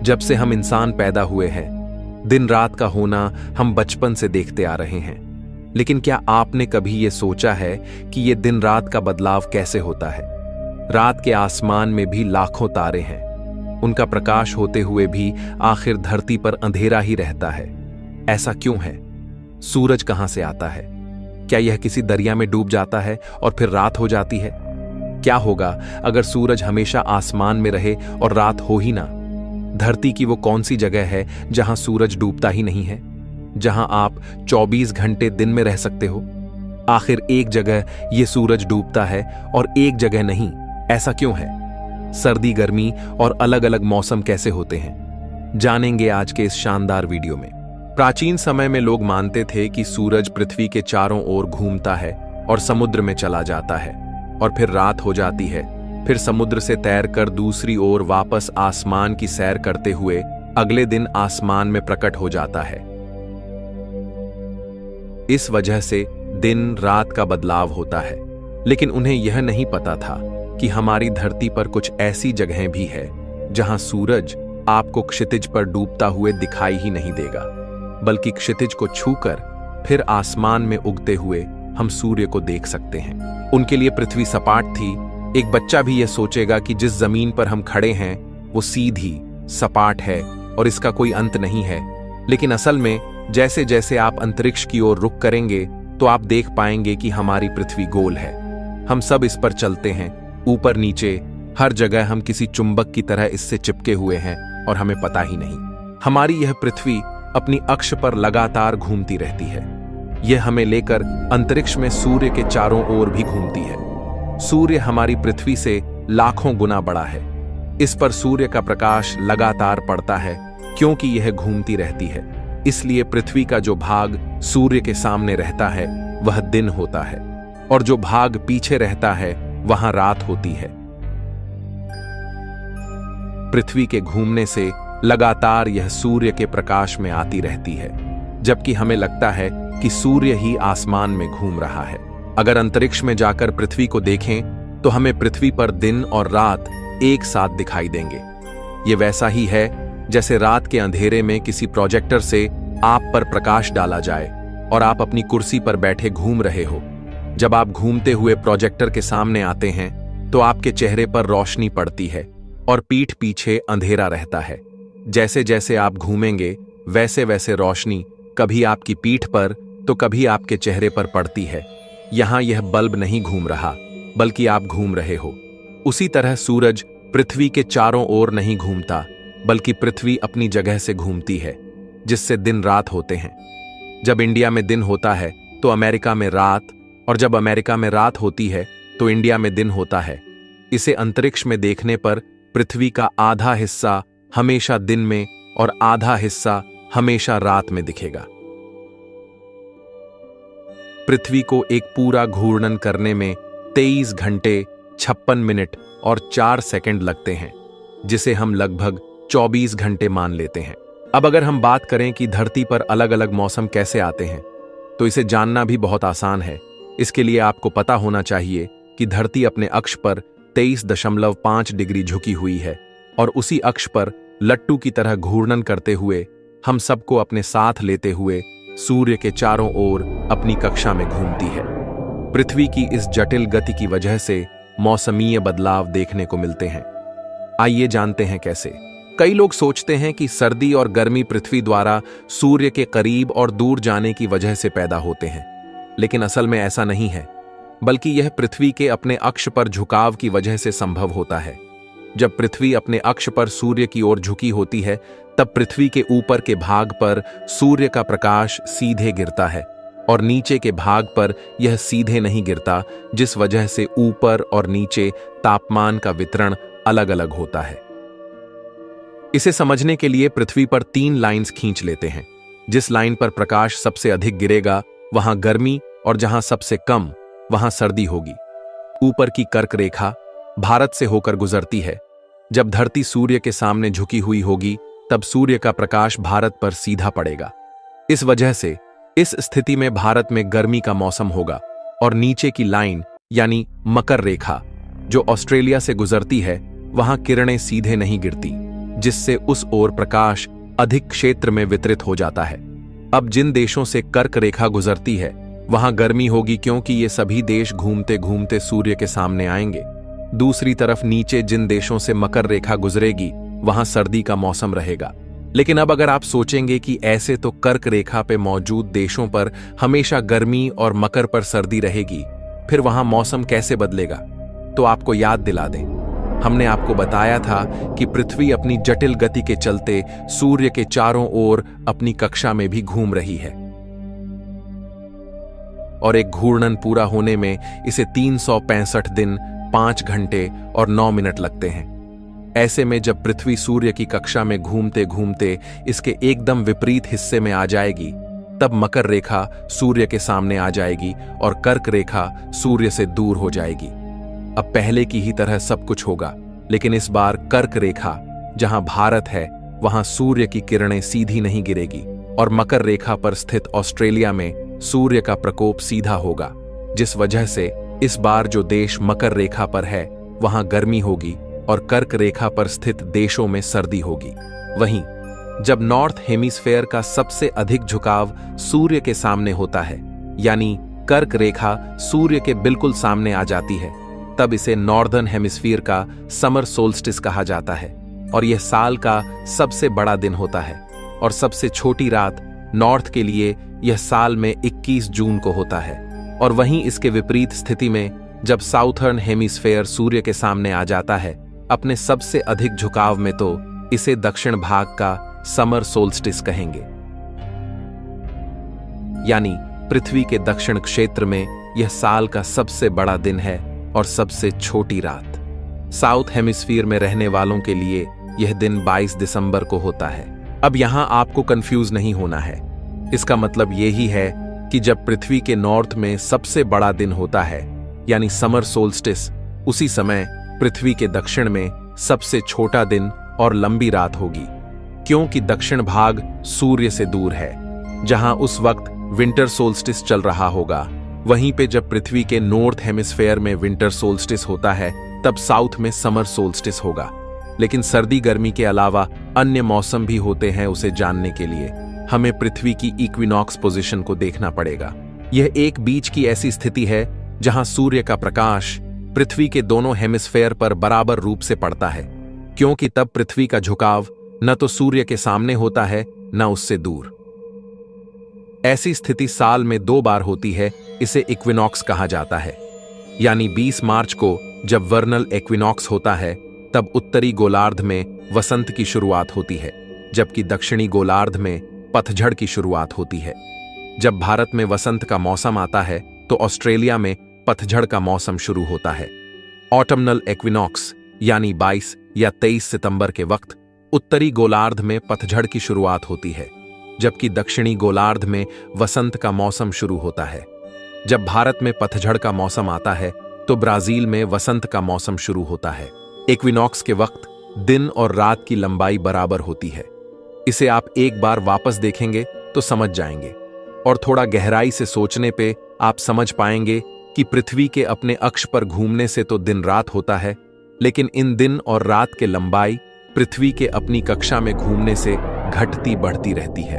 जब से हम इंसान पैदा हुए हैं, दिन रात का होना हम बचपन से देखते आ रहे हैं। लेकिन क्या आपने कभी ये सोचा है कि ये दिन रात का बदलाव कैसे होता है? रात के आसमान में भी लाखों तारे हैं। उनका प्रकाश होते हुए भी आखिर धरती पर अंधेरा ही रहता है। ऐसा क्यों है? सूरज कहां से आता है? क्या यह किसी दरिया में डूब जाता है और फिर रात हो जाती है? क्या होगा अगर सूरज हमेशा आसमान में रहे और रात हो ही ना? धरती की वो कौन सी जगह है जहां सूरज डूबता ही नहीं है, जहां आप 24 घंटे दिन में रह सकते हो? आखिर एक जगह ये सूरज डूबता है और एक जगह नहीं, ऐसा क्यों है? सर्दी, गर्मी और अलग अलग मौसम कैसे होते हैं, जानेंगे आज के इस शानदार वीडियो में। प्राचीन समय में लोग मानते थे कि सूरज पृथ्वी के चारों ओर घूमता है और समुद्र में चला जाता है और फिर रात हो जाती है। फिर समुद्र से तैरकर दूसरी ओर वापस आसमान की सैर करते हुए अगले दिन आसमान में प्रकट हो जाता है। इस वजह से दिन रात का बदलाव होता है। लेकिन उन्हें यह नहीं पता था कि हमारी धरती पर कुछ ऐसी जगहें भी है जहां सूरज आपको क्षितिज पर डूबता हुए दिखाई ही नहीं देगा, बल्कि क्षितिज को छूकर फिर आसमान में उगते हुए हम सूर्य को देख सकते हैं। उनके लिए पृथ्वी सपाट थी। एक बच्चा भी यह सोचेगा कि जिस जमीन पर हम खड़े हैं वो सीधी सपाट है और इसका कोई अंत नहीं है। लेकिन असल में जैसे जैसे आप अंतरिक्ष की ओर रुख करेंगे तो आप देख पाएंगे कि हमारी पृथ्वी गोल है। हम सब इस पर चलते हैं, ऊपर नीचे हर जगह हम किसी चुंबक की तरह इससे चिपके हुए हैं और हमें पता ही नहीं। हमारी यह पृथ्वी अपनी अक्ष पर लगातार घूमती रहती है। यह हमें लेकर अंतरिक्ष में सूर्य के चारों ओर भी घूमती है। सूर्य हमारी पृथ्वी से लाखों गुना बड़ा है। इस पर सूर्य का प्रकाश लगातार पड़ता है क्योंकि यह घूमती रहती है। इसलिए पृथ्वी का जो भाग सूर्य के सामने रहता है वह दिन होता है और जो भाग पीछे रहता है वहां रात होती है। पृथ्वी के घूमने से लगातार यह सूर्य के प्रकाश में आती रहती है, जबकि हमें लगता है कि सूर्य ही आसमान में घूम रहा है। अगर अंतरिक्ष में जाकर पृथ्वी को देखें तो हमें पृथ्वी पर दिन और रात एक साथ दिखाई देंगे। ये वैसा ही है जैसे रात के अंधेरे में किसी प्रोजेक्टर से आप पर प्रकाश डाला जाए और आप अपनी कुर्सी पर बैठे घूम रहे हो। जब आप घूमते हुए प्रोजेक्टर के सामने आते हैं तो आपके चेहरे पर रोशनी पड़ती है और पीठ पीछे अंधेरा रहता है। जैसे जैसे आप घूमेंगे वैसे वैसे रोशनी कभी आपकी पीठ पर तो कभी आपके चेहरे पर पड़ती है। यहां यह बल्ब नहीं घूम रहा, बल्कि आप घूम रहे हो। उसी तरह सूरज पृथ्वी के चारों ओर नहीं घूमता, बल्कि पृथ्वी अपनी जगह से घूमती है, जिससे दिन रात होते हैं। जब इंडिया में दिन होता है तो अमेरिका में रात, और जब अमेरिका में रात होती है तो इंडिया में दिन होता है। इसे अंतरिक्ष में देखने पर पृथ्वी का आधा हिस्सा हमेशा दिन में और आधा हिस्सा हमेशा रात में दिखेगा। पृथ्वी को एक पूरा घूर्णन करने में 23 घंटे 56 मिनट और 4 सेकंड लगते हैं, जिसे हम लगभग 24 घंटे मान लेते हैं। अब अगर हम बात करें कि धरती पर अलग अलग मौसम कैसे आते हैं, तो इसे जानना भी बहुत आसान है। इसके लिए आपको पता होना चाहिए कि धरती अपने अक्ष पर 23.5 डिग्री झुकी हुई है और उसी अक्ष पर लट्टू की तरह घूर्णन करते हुए हम सबको अपने साथ लेते हुए सूर्य के चारों ओर अपनी कक्षा में घूमती है। पृथ्वी की इस जटिल गति की वजह से मौसमीय बदलाव देखने को मिलते हैं। आइए जानते हैं कैसे। कई लोग सोचते हैं कि सर्दी और गर्मी पृथ्वी द्वारा सूर्य के करीब और दूर जाने की वजह से पैदा होते हैं, लेकिन असल में ऐसा नहीं है, बल्कि यह पृथ्वी के अपने अक्ष पर झुकाव की वजह से संभव होता है। जब पृथ्वी अपने अक्ष पर सूर्य की ओर झुकी होती है, तब पृथ्वी के ऊपर के भाग पर सूर्य का प्रकाश सीधे गिरता है और नीचे के भाग पर यह सीधे नहीं गिरता, जिस वजह से ऊपर और नीचे तापमान का वितरण अलग अलग होता है। इसे समझने के लिए पृथ्वी पर 3 लाइंस खींच लेते हैं। जिस लाइन पर प्रकाश सबसे अधिक गिरेगा वहां गर्मी और जहां सबसे कम वहां सर्दी होगी। ऊपर की कर्क रेखा भारत से होकर गुजरती है। जब धरती सूर्य के सामने झुकी हुई होगी तब सूर्य का प्रकाश भारत पर सीधा पड़ेगा। इस वजह से इस स्थिति में भारत में गर्मी का मौसम होगा और नीचे की लाइन यानी मकर रेखा जो ऑस्ट्रेलिया से गुजरती है वहां किरणें सीधे नहीं गिरती। जिससे उस ओर प्रकाश अधिक क्षेत्र में वितरित हो जाता है। अब जिन देशों से कर्क रेखा गुजरती है वहां गर्मी होगी, क्योंकि ये सभी देश घूमते घूमते सूर्य के सामने आएंगे। दूसरी तरफ नीचे जिन देशों से मकर रेखा गुजरेगी वहां सर्दी का मौसम रहेगा। लेकिन अब अगर आप सोचेंगे कि ऐसे तो कर्क रेखा पे मौजूद देशों पर हमेशा गर्मी और मकर पर सर्दी रहेगी, फिर वहां मौसम कैसे बदलेगा? तो आपको याद दिला दें, हमने आपको बताया था कि पृथ्वी अपनी जटिल गति के चलते सूर्य के चारों ओर अपनी कक्षा में भी घूम रही है और एक घूर्णन पूरा होने में इसे 365 दिन, 5 घंटे और 9 मिनट लगते हैं। ऐसे में जब पृथ्वी सूर्य की कक्षा में घूमते घूमते इसके एकदम विपरीत हिस्से में आ जाएगी, तब मकर रेखा सूर्य के सामने आ जाएगी और कर्क रेखा सूर्य से दूर हो जाएगी। अब पहले की ही तरह सब कुछ होगा, लेकिन इस बार कर्क रेखा जहां भारत है वहां सूर्य की किरणें सीधी नहीं गिरेगी और मकर रेखा पर स्थित ऑस्ट्रेलिया में सूर्य का प्रकोप सीधा होगा, जिस वजह से इस बार जो देश मकर रेखा पर है वहां गर्मी होगी और कर्क रेखा पर स्थित देशों में सर्दी होगी। वहीं जब नॉर्थ हेमिस्फेयर का सबसे अधिक झुकाव सूर्य के सामने होता है, यानी कर्क रेखा सूर्य के बिल्कुल सामने आ जाती है, तब इसे नॉर्दर्न हेमिस्फीयर का समर सोल्स्टिस कहा जाता है और यह साल का सबसे बड़ा दिन होता है और सबसे छोटी रात नॉर्थ के लिए यह साल में 21 जून को होता है। और वहीं इसके विपरीत स्थिति में जब साउथर्न हेमिस्फेयर सूर्य के सामने आ जाता है अपने सबसे अधिक झुकाव में, तो इसे दक्षिण भाग का समर सोल्स्टिस कहेंगे, यानी पृथ्वी के दक्षिण क्षेत्र में यह साल का सबसे बड़ा दिन है और सबसे छोटी रात। साउथ हेमिस्फीयर में रहने वालों के लिए यह दिन 22 दिसंबर को होता है। अब यहां आपको कंफ्यूज नहीं होना है, इसका मतलब यही है कि जब पृथ्वी के नॉर्थ में सबसे बड़ा दिन होता है यानी समर सोल्स्टिस, उसी समय पृथ्वी के दक्षिण में सबसे छोटा दिन और लंबी रात होगी, क्योंकि दक्षिण भाग सूर्य से दूर है जहां उस वक्त विंटर सोल्स्टिस चल रहा होगा। वहीं पे जब पृथ्वी के नॉर्थ हेमिस्फेयर में विंटर सोल्स्टिस होता है तब साउथ में समर सोल्स्टिस होगा। लेकिन सर्दी गर्मी के अलावा अन्य मौसम भी होते हैं, उसे जानने के लिए हमें पृथ्वी की इक्विनॉक्स पोजीशन को देखना पड़ेगा। यह एक बीच की ऐसी स्थिति है जहां सूर्य का प्रकाश पृथ्वी के दोनों हेमिस्फेयर पर बराबर रूप से पड़ता है, क्योंकि तब पृथ्वी का झुकाव न तो सूर्य के सामने होता है न उससे दूर। ऐसी स्थिति साल में 2 बार होती है, इसे इक्विनॉक्स कहा जाता है। यानी 20 मार्च को जब वर्नल इक्विनॉक्स होता है तब उत्तरी गोलार्ध में वसंत की शुरुआत होती है, जबकि दक्षिणी गोलार्ध में पतझड़ की शुरुआत होती है। जब भारत में वसंत का मौसम आता है तो ऑस्ट्रेलिया में पतझड़ का मौसम शुरू होता है। ऑटमनल इक्विनॉक्स यानी 22 या 23 सितंबर के वक्त उत्तरी गोलार्ध में पतझड़ की शुरुआत होती है, जबकि दक्षिणी गोलार्ध में वसंत का मौसम शुरू होता है। जब भारत में पतझड़ का मौसम आता है तो ब्राजील में वसंत का मौसम शुरू होता है। इक्विनॉक्स के वक्त दिन और रात की लंबाई बराबर होती है। इसे आप एक बार वापस देखेंगे तो समझ जाएंगे और थोड़ा गहराई से सोचने पे आप समझ पाएंगे कि पृथ्वी के अपने अक्ष पर घूमने से तो दिन रात होता है, लेकिन इन दिन और रात के लंबाई पृथ्वी के अपनी कक्षा में घूमने से घटती बढ़ती रहती है।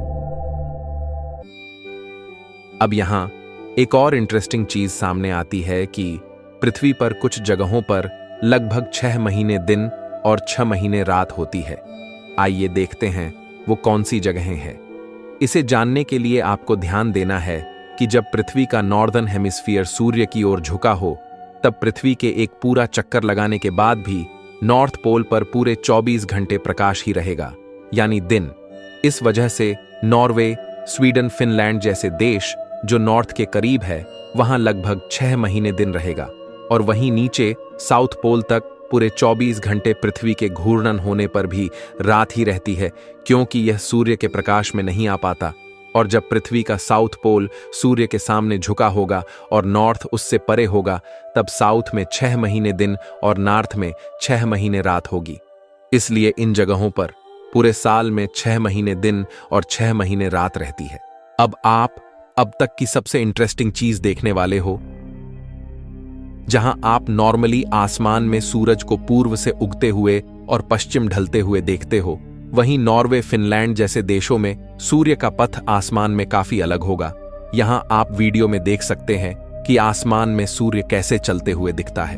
अब यहां एक और इंटरेस्टिंग चीज सामने आती है कि पृथ्वी पर कुछ जगहों पर लगभग 6 महीने दिन और 6 महीने रात होती है। आइए देखते हैं वो कौन सी जगहें हैं। इसे जानने के लिए आपको ध्यान देना है कि जब पृथ्वी का नॉर्दर्न हेमिस्फीयर सूर्य की ओर झुका हो, तब पृथ्वी के एक पूरा चक्कर लगाने के बाद भी नॉर्थ पोल पर पूरे 24 घंटे प्रकाश ही रहेगा, यानी दिन। इस वजह से नॉर्वे, स्वीडन, फिनलैंड जैसे देश जो नॉर्थ के करीब है वहां लगभग 6 महीने दिन रहेगा और वहीं नीचे साउथ पोल तक पूरे 24 घंटे पृथ्वी के घूर्णन होने पर भी रात ही रहती है, क्योंकि यह सूर्य के प्रकाश में नहीं आ पाता। और जब पृथ्वी का साउथ पोल सूर्य के सामने झुका होगा और नॉर्थ उससे परे होगा, तब साउथ में 6 महीने दिन और नॉर्थ में 6 महीने रात होगी। इसलिए इन जगहों पर पूरे साल में 6 महीने दिन और 6 महीने रात रहती है। अब आप अब तक की सबसे इंटरेस्टिंग चीज देखने वाले हो। जहां आप नॉर्मली आसमान में सूरज को पूर्व से उगते हुए और पश्चिम ढलते हुए देखते हो, वहीं नॉर्वे, फिनलैंड जैसे देशों में सूर्य का पथ आसमान में काफी अलग होगा। यहां आप वीडियो में देख सकते हैं कि आसमान में सूर्य कैसे चलते हुए दिखता है।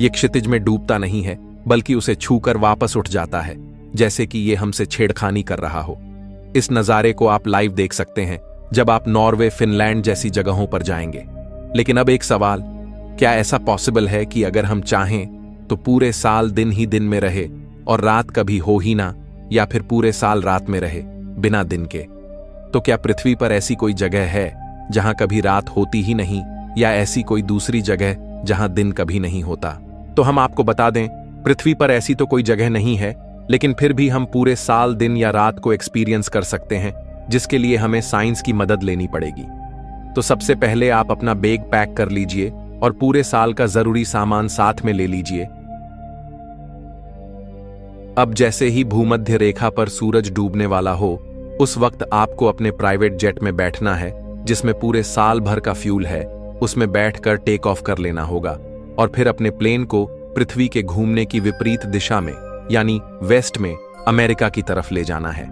ये क्षितिज में डूबता नहीं है, बल्कि उसे छूकर वापस उठ जाता है, जैसे कि ये हमसे छेड़खानी कर रहा हो। इस नज़ारे को आप लाइव देख सकते हैं जब आप नॉर्वे, फिनलैंड जैसी जगहों पर जाएंगे। लेकिन अब एक सवाल, क्या ऐसा पॉसिबल है कि अगर हम चाहें तो पूरे साल दिन ही दिन में रहे और रात कभी हो ही ना, या फिर पूरे साल रात में रहे बिना दिन के? तो क्या पृथ्वी पर ऐसी कोई जगह है जहां कभी रात होती ही नहीं, या ऐसी कोई दूसरी जगह जहां दिन कभी नहीं होता? तो हम आपको बता दें, पृथ्वी पर ऐसी तो कोई जगह नहीं है, लेकिन फिर भी हम पूरे साल दिन या रात को एक्सपीरियंस कर सकते हैं, जिसके लिए हमें साइंस की मदद लेनी पड़ेगी। तो सबसे पहले आप अपना बैग पैक कर लीजिए और पूरे साल का जरूरी सामान साथ में ले लीजिए। अब जैसे ही भूमध्य रेखा पर सूरज डूबने वाला हो, उस वक्त आपको अपने प्राइवेट जेट में बैठना है, जिसमें पूरे साल भर का फ्यूल है। उसमें बैठकर टेक ऑफ कर लेना होगा और फिर अपने प्लेन को पृथ्वी के घूमने की विपरीत दिशा में, यानी वेस्ट में, अमेरिका की तरफ ले जाना है।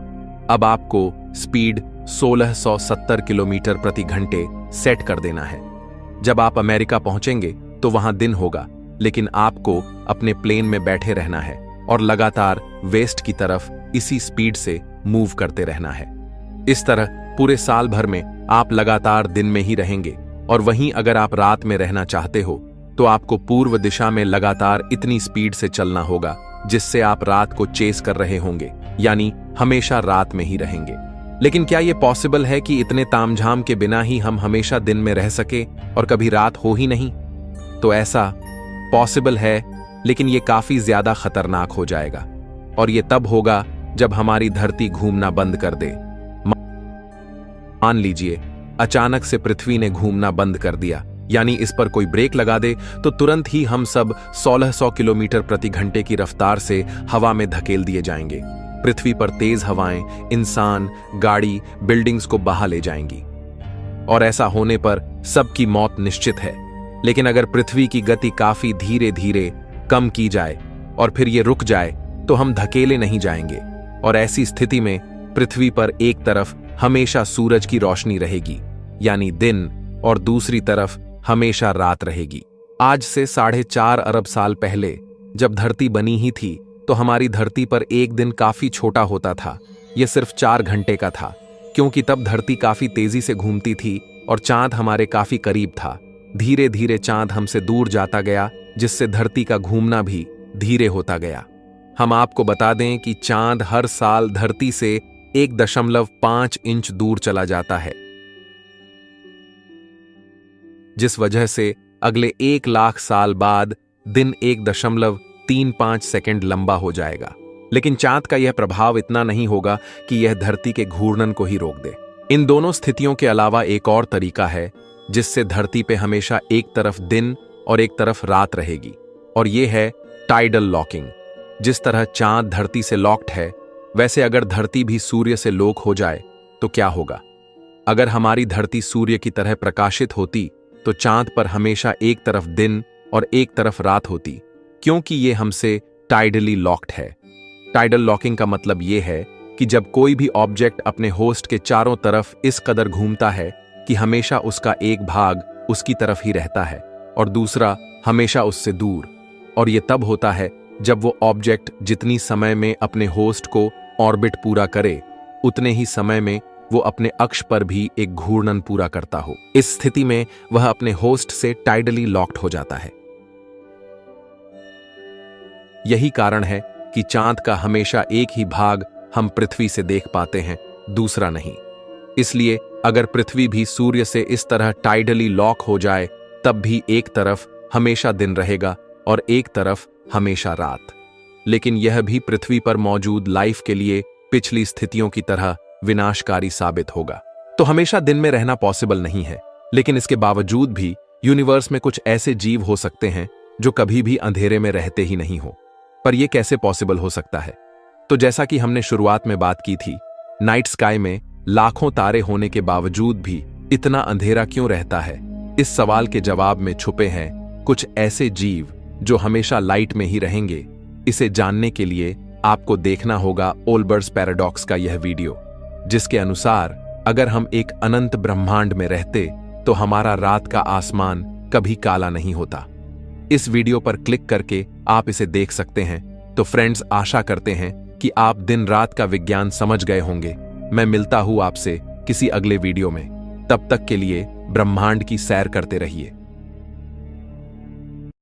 अब आपको स्पीड 1670 किलोमीटर प्रति घंटे सेट कर देना है। जब आप अमेरिका पहुंचेंगे तो वहां दिन होगा, लेकिन आपको अपने प्लेन में बैठे रहना है और लगातार वेस्ट की तरफ इसी स्पीड से मूव करते रहना है। इस तरह पूरे साल भर में आप लगातार दिन में ही रहेंगे, और वहीं अगर आप रात में रहना चाहते हो तो आपको पूर्व दिशा में लगातार इतनी स्पीड से चलना होगा जिससे आप रात को चेस कर रहे होंगे, यानी हमेशा रात में ही रहेंगे। लेकिन क्या यह पॉसिबल है कि इतने तामझाम के बिना ही हम हमेशा दिन में रह सके और कभी रात हो ही नहीं? तो ऐसा पॉसिबल है, लेकिन यह काफी ज्यादा खतरनाक हो जाएगा, और यह तब होगा जब हमारी धरती घूमना बंद कर दे। मान लीजिए अचानक से पृथ्वी ने घूमना बंद कर दिया, यानी इस पर कोई ब्रेक लगा दे, तो तुरंत ही हम सब 1600 किलोमीटर प्रति घंटे की रफ्तार से हवा में धकेल दिए जाएंगे। पृथ्वी पर तेज हवाएं इंसान, गाड़ी, बिल्डिंग्स को बहा ले जाएंगी, और ऐसा होने पर सबकी मौत निश्चित है। लेकिन अगर पृथ्वी की गति काफी धीरे धीरे कम की जाए और फिर ये रुक जाए, तो हम धकेले नहीं जाएंगे, और ऐसी स्थिति में पृथ्वी पर एक तरफ हमेशा सूरज की रोशनी रहेगी, यानी दिन, और दूसरी तरफ हमेशा रात रहेगी। आज से 4.5 अरब साल पहले जब धरती बनी ही थी, तो हमारी धरती पर एक दिन काफी छोटा होता था। यह सिर्फ 4 घंटे का था, क्योंकि तब धरती काफी तेजी से घूमती थी और चांद हमारे काफी करीब था। धीरे धीरे चांद हमसे दूर जाता गया, जिससे धरती का घूमना भी धीरे होता गया। हम आपको बता दें कि चांद हर साल धरती से 1.5 इंच दूर चला जाता है, जिस वजह से अगले 1 लाख साल बाद दिन 1.35 सेकंड लंबा हो जाएगा। लेकिन चांद का यह प्रभाव इतना नहीं होगा कि यह धरती के घूर्णन को ही रोक दे। इन दोनों स्थितियों के अलावा एक और तरीका है जिससे धरती पे हमेशा एक तरफ दिन और एक तरफ रात रहेगी, और यह है टाइडल लॉकिंग। जिस तरह चांद धरती से लॉक्ड है, वैसे अगर धरती भी सूर्य से लॉक हो जाए तो क्या होगा? अगर हमारी धरती सूर्य की तरह प्रकाशित होती तो चांद पर हमेशा एक तरफ दिन और एक तरफ रात होती, क्योंकि ये हमसे टाइडली लॉक्ड है। टाइडल लॉकिंग का मतलब यह है कि जब कोई भी ऑब्जेक्ट अपने होस्ट के चारों तरफ इस कदर घूमता है कि हमेशा उसका एक भाग उसकी तरफ ही रहता है और दूसरा हमेशा उससे दूर, और यह तब होता है जब वो ऑब्जेक्ट जितनी समय में अपने होस्ट को ऑर्बिट पूरा करे, उतने ही समय में वो अपने अक्ष पर भी एक घूर्णन पूरा करता हो। इस स्थिति में वह अपने होस्ट से टाइडली लॉक्ड हो जाता है। यही कारण है कि चांद का हमेशा एक ही भाग हम पृथ्वी से देख पाते हैं, दूसरा नहीं। इसलिए अगर पृथ्वी भी सूर्य से इस तरह टाइडली लॉक हो जाए, तब भी एक तरफ हमेशा दिन रहेगा और एक तरफ हमेशा रात। लेकिन यह भी पृथ्वी पर मौजूद लाइफ के लिए पिछली स्थितियों की तरह विनाशकारी साबित होगा। तो हमेशा दिन में रहना पॉसिबल नहीं है, लेकिन इसके बावजूद भी यूनिवर्स में कुछ ऐसे जीव हो सकते हैं जो कभी भी अंधेरे में रहते ही नहीं हो। पर यह कैसे पॉसिबल हो सकता है? तो जैसा कि हमने शुरुआत में बात की थी, नाइट स्काई में लाखों तारे होने के बावजूद भी इतना अंधेरा क्यों रहता है? इस सवाल के जवाब में छुपे हैं कुछ ऐसे जीव जो हमेशा लाइट में ही रहेंगे। इसे जानने के लिए आपको देखना होगा ओल्बर्स पैराडॉक्स का यह वीडियो, जिसके अनुसार अगर हम एक अनंत ब्रह्मांड में रहते तो हमारा रात का आसमान कभी काला नहीं होता। इस वीडियो पर क्लिक करके आप इसे देख सकते हैं। तो फ्रेंड्स, आशा करते हैं कि आप दिन रात का विज्ञान समझ गए होंगे। मैं मिलता हूं आपसे किसी अगले वीडियो में। तब तक के लिए ब्रह्मांड की सैर करते रहिए।